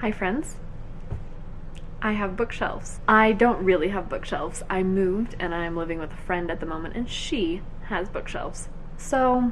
Hi friends. I have bookshelves. I don't really have bookshelves. I moved and I'm living with a friend at the moment and she has bookshelves. So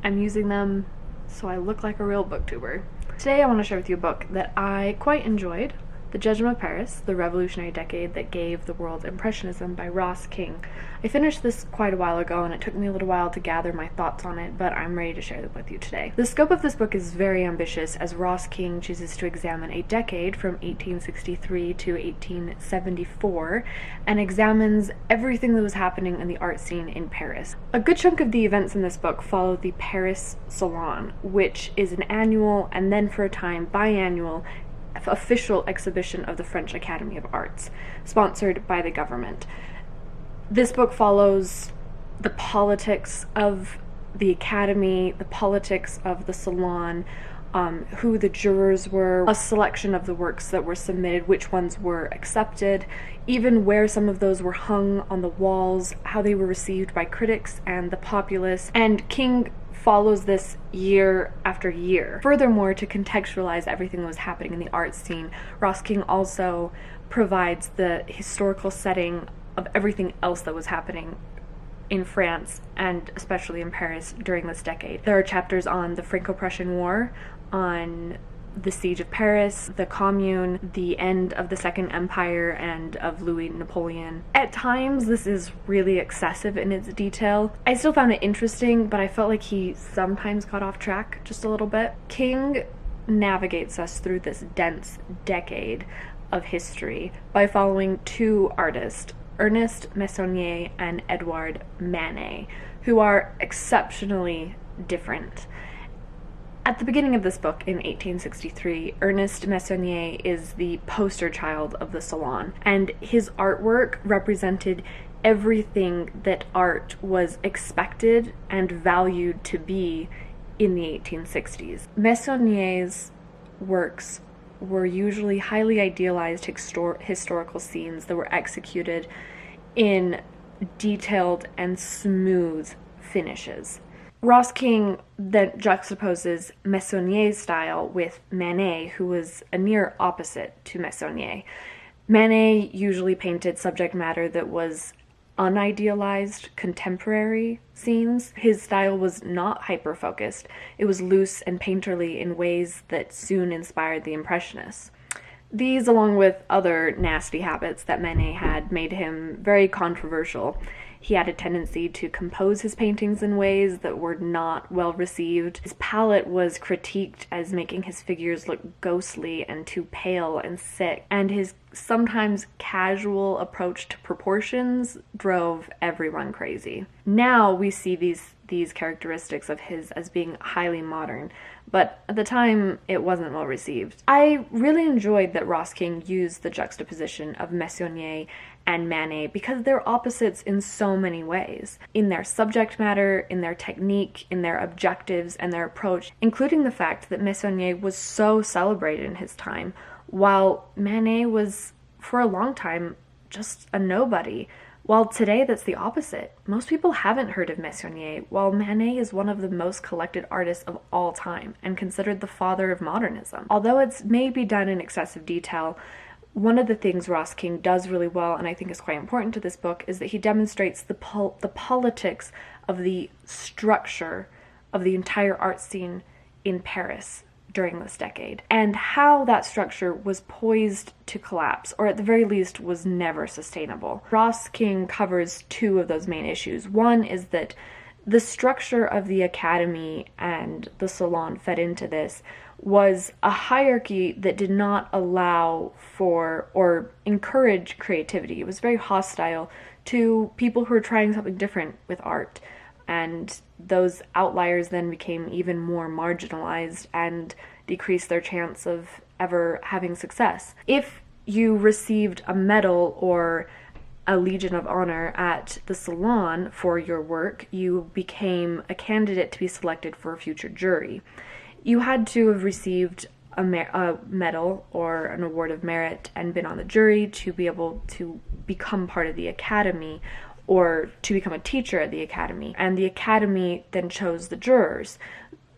I'm using them so I look like a real booktuber. Today I want to share with you a book that I quite enjoyed, The Judgment of Paris, The Revolutionary Decade That Gave the World Impressionism by Ross King. I finished this quite a while ago and it took me a little while to gather my thoughts on it, but I'm ready to share them with you today. The scope of this book is very ambitious as Ross King chooses to examine a decade from 1863 to 1874 and examines everything that was happening in the art scene in Paris. A good chunk of the events in this book follow the Paris Salon, which is an annual and then for a time biannual official exhibition of the French Academy of Arts, sponsored by the government. This book follows the politics of the Academy, the politics of the Salon, who the jurors were, a selection of the works that were submitted, which ones were accepted, even where some of those were hung on the walls, how they were received by critics and the populace, and King follows this year after year. Furthermore, to contextualize everything that was happening in the art scene, Ross King also provides the historical setting of everything else that was happening in France and especially in Paris during this decade. There are chapters on the Franco-Prussian War, on the Siege of Paris, the Commune, the end of the Second Empire, and of Louis Napoleon. At times, this is really excessive in its detail. I still found it interesting, but I felt like he sometimes got off track just a little bit. King navigates us through this dense decade of history by following two artists, Ernest Missoni and Edouard Manet, who are exceptionally different. At the beginning of this book, in 1863, Ernest Missoni is the poster child of the Salon, and his artwork represented everything that art was expected and valued to be in the 1860s. Missoni's works were usually highly idealized historical scenes that were executed in detailed and smooth finishes. Ross King then juxtaposes Missoni's style with Manet, who was a near opposite to Missoni. Manet usually painted subject matter that was unidealized, contemporary scenes. His style was not hyper-focused. It was loose and painterly in ways that soon inspired the Impressionists. These, along with other nasty habits that Manet had, made him very controversial. He had a tendency to compose his paintings in ways that were not well received. His palette was critiqued as making his figures look ghostly and too pale and sick, and his sometimes casual approach to proportions drove everyone crazy. Now we see these characteristics of his as being highly modern, but at the time it wasn't well received. I really enjoyed that Ross King used the juxtaposition of Missoni and Manet because they're opposites in so many ways. In their subject matter, in their technique, in their objectives, and their approach, including the fact that Missoni was so celebrated in his time, while Manet was, for a long time, just a nobody. While today that's the opposite. Most people haven't heard of Missoni, while Manet is one of the most collected artists of all time and considered the father of modernism. Although it's maybe done in excessive detail, one of the things Ross King does really well, and I think is quite important to this book, is that he demonstrates the politics of the structure of the entire art scene in Paris during this decade, and how that structure was poised to collapse, or at the very least was never sustainable. Ross King covers two of those main issues. One is that the structure of the Academy and the Salon fed into this was a hierarchy that did not allow for or encourage creativity. It was very hostile to people who were trying something different with art, and those outliers then became even more marginalized and decreased their chance of ever having success. If you received a medal or a Legion of Honor at the Salon for your work, you became a candidate to be selected for a future jury. You had to have received a medal or an award of merit and been on the jury to be able to become part of the Academy or to become a teacher at the Academy. And the Academy then chose the jurors.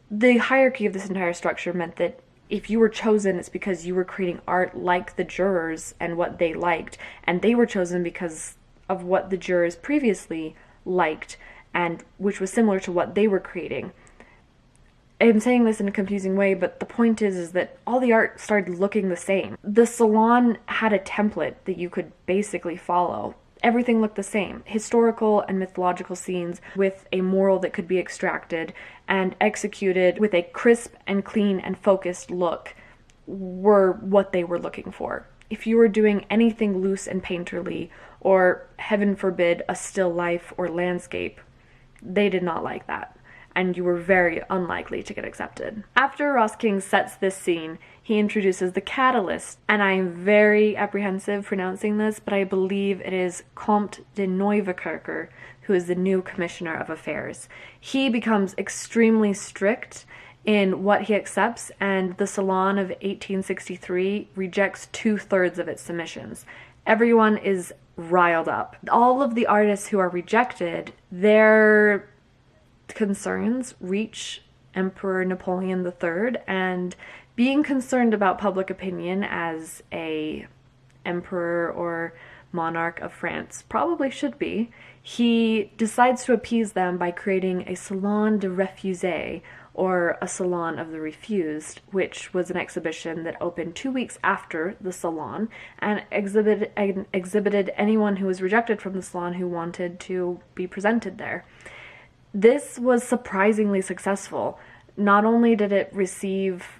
The hierarchy of this entire structure meant that if you were chosen, it's because you were creating art like the jurors and what they liked, and they were chosen because of what the jurors previously liked, and which was similar to what they were creating. I'm saying this in a confusing way, but the point is that all the art started looking the same. The salon had a template that you could basically follow. Everything looked the same. Historical and mythological scenes with a moral that could be extracted and executed with a crisp and clean and focused look were what they were looking for. If you were doing anything loose and painterly, or heaven forbid, a still life or landscape, they did not like that, and you were very unlikely to get accepted. After Ross King sets this scene, he introduces the catalyst, and I'm very apprehensive pronouncing this, but I believe it is Comte de Neuwerkerker, who is the new Commissioner of Affairs. He becomes extremely strict in what he accepts, and the Salon of 1863 rejects 2/3 of its submissions. Everyone is riled up. All of the artists who are rejected, their concerns reach Emperor Napoleon III, and being concerned about public opinion as a emperor or monarch of France probably should be, he decides to appease them by creating a Salon de Refusés, or a Salon of the Refused, which was an exhibition that opened 2 weeks after the Salon and exhibited anyone who was rejected from the Salon who wanted to be presented there. This was surprisingly successful. Not only did it receive,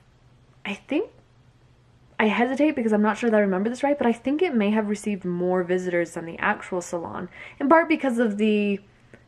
I hesitate because I'm not sure that I remember this right, but I think it may have received more visitors than the actual Salon, in part because of the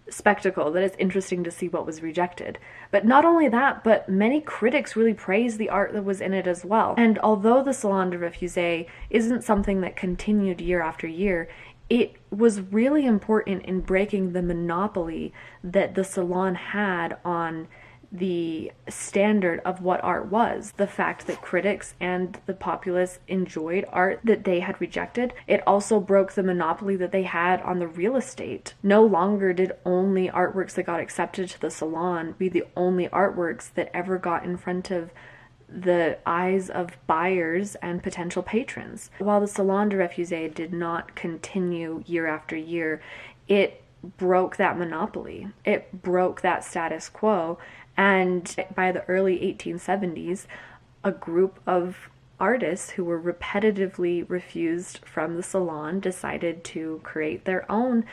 spectacle, that it's interesting to see what was rejected. But not only that, but many critics really praised the art that was in it as well. And although the Salon de Refusés isn't something that continued year after year, it was really important in breaking the monopoly that the Salon had on the standard of what art was. The fact that critics and the populace enjoyed art that they had rejected, it also broke the monopoly that they had on the real estate. No longer did only artworks that got accepted to the Salon be the only artworks that ever got in front of the eyes of buyers and potential patrons. While the Salon de Refusés did not continue year after year, it broke that monopoly. It broke that status quo. And by the early 1870s, a group of artists who were repetitively refused from the Salon decided to create their own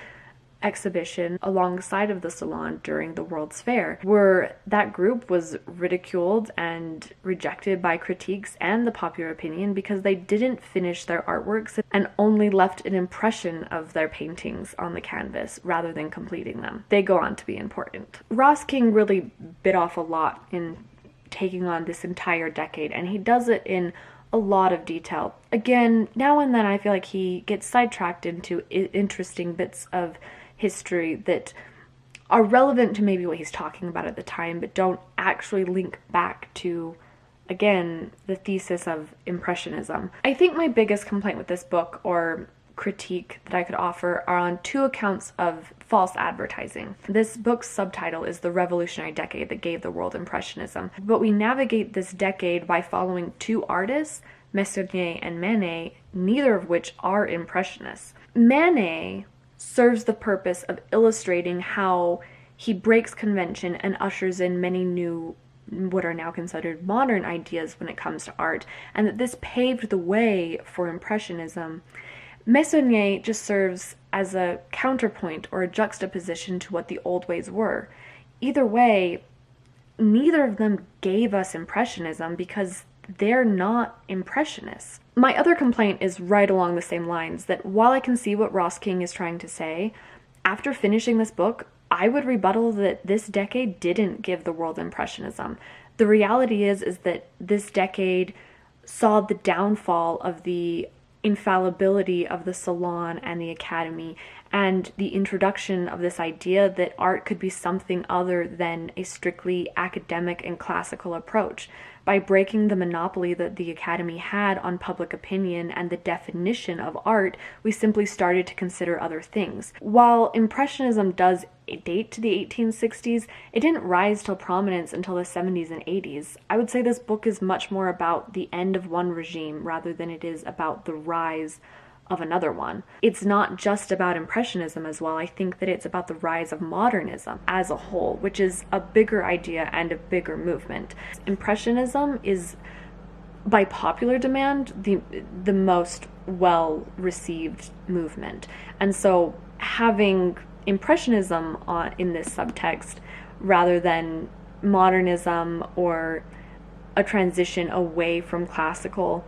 exhibition alongside of the Salon during the World's Fair, where that group was ridiculed and rejected by critiques and the popular opinion because they didn't finish their artworks and only left an impression of their paintings on the canvas rather than completing them. They go on to be important. Ross King really bit off a lot in taking on this entire decade, and he does it in a lot of detail. Again, now and then I feel like he gets sidetracked into interesting bits of history that are relevant to maybe what he's talking about at the time, but don't actually link back to, again, the thesis of Impressionism. I think my biggest complaint with this book, or critique that I could offer, are on two accounts of false advertising. This book's subtitle is The Revolutionary Decade That Gave the World Impressionism, but we navigate this decade by following two artists, Missoni and Manet, neither of which are Impressionists. Manet serves the purpose of illustrating how he breaks convention and ushers in many new, what are now considered modern ideas when it comes to art, and that this paved the way for Impressionism. Missoni just serves as a counterpoint or a juxtaposition to what the old ways were. Either way, neither of them gave us Impressionism because they're not Impressionists. My other complaint is right along the same lines, that while I can see what Ross King is trying to say, after finishing this book, I would rebuttal that this decade didn't give the world Impressionism. The reality is that this decade saw the downfall of the infallibility of the Salon and the Academy, and the introduction of this idea that art could be something other than a strictly academic and classical approach. by breaking the monopoly that the Academy had on public opinion and the definition of art, we simply started to consider other things. While Impressionism does date to the 1860s, it didn't rise to prominence until the 70s and 80s. I would say this book is much more about the end of one regime rather than it is about the rise of another one. It's not just about Impressionism as well. I think that it's about the rise of modernism as a whole, which is a bigger idea and a bigger movement. Impressionism is, by popular demand, the most well-received movement. And so having Impressionism in this subtext rather than modernism or a transition away from classical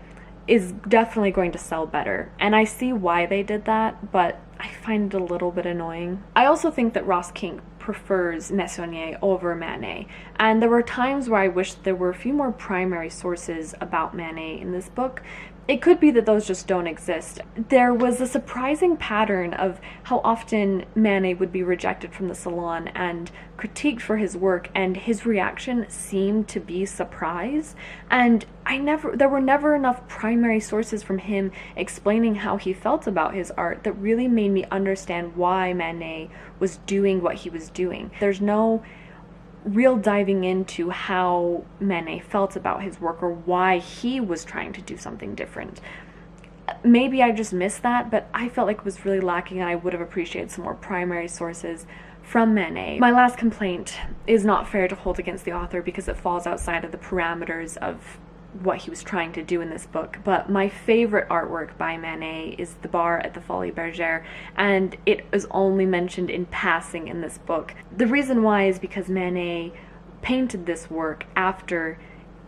is definitely going to sell better. And I see why they did that, but I find it a little bit annoying. I also think that Ross King prefers Missoni over Manet, and there were times where I wished there were a few more primary sources about Manet in this book. It could be that those just don't exist. There was a surprising pattern of how often Manet would be rejected from the Salon and critiqued for his work, and his reaction seemed to be surprise. And there were never enough primary sources from him explaining how he felt about his art that really made me understand why Manet was doing what he was doing. There's no real diving into how Manet felt about his work or why he was trying to do something different. Maybe I just missed that, but I felt like it was really lacking and I would have appreciated some more primary sources from Manet. My last complaint is not fair to hold against the author because it falls outside of the parameters of what he was trying to do in this book, but my favorite artwork by Manet is the bar at the Folies Bergère, and it is only mentioned in passing in this book. The reason why is because Manet painted this work after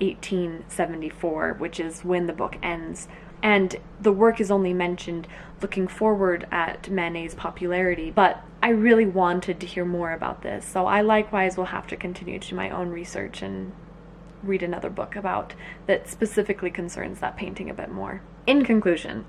1874, which is when the book ends, and the work is only mentioned looking forward at Manet's popularity, but I really wanted to hear more about this, so I likewise will have to continue to do my own research and read another book about that specifically concerns that painting a bit more. In conclusion,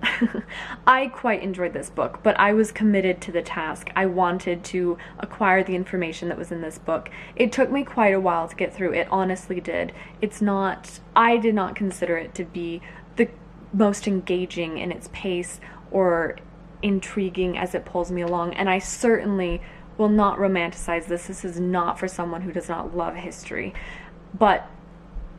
I quite enjoyed this book, but I was committed to the task. I wanted to acquire the information that was in this book. It took me quite a while to get through. It honestly did. I did not consider it to be the most engaging in its pace or intriguing as it pulls me along, and I certainly will not romanticize this. This is not for someone who does not love history, but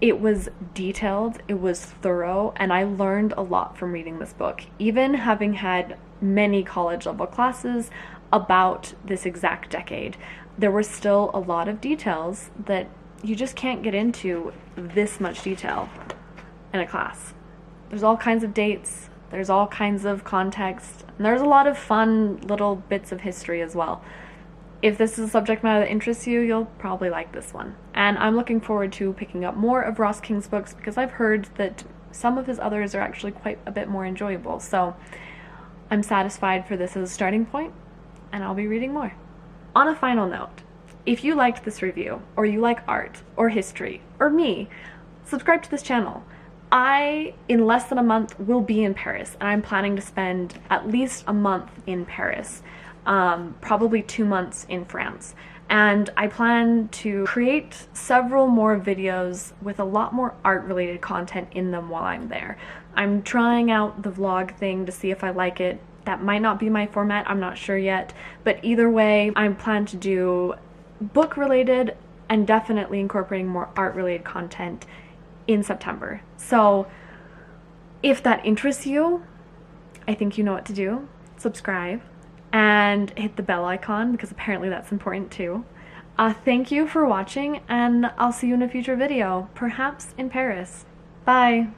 it was detailed, it was thorough, and I learned a lot from reading this book. Even having had many college level classes about this exact decade, there were still a lot of details that you just can't get into this much detail in a class. There's all kinds of dates, there's all kinds of context, and there's a lot of fun little bits of history as well. If this is a subject matter that interests you, you'll probably like this one. And I'm looking forward to picking up more of Ross King's books because I've heard that some of his others are actually quite a bit more enjoyable. So I'm satisfied for this as a starting point, and I'll be reading more. On a final note, if you liked this review, or you like art, or history, or me, subscribe to this channel. I, in less than a month, will be in Paris, and I'm planning to spend at least a month in Paris. Probably 2 months in France, and I plan to create several more videos with a lot more art related content in them while I'm there. I'm trying out the vlog thing to see if I like it. That might not be my format, I'm not sure yet, but either way I plan to do book related and definitely incorporating more art related content in September. So if that interests you, I think you know what to do. Subscribe and hit the bell icon because apparently that's important too. Thank you for watching, and I'll see you in a future video, perhaps in Paris. Bye!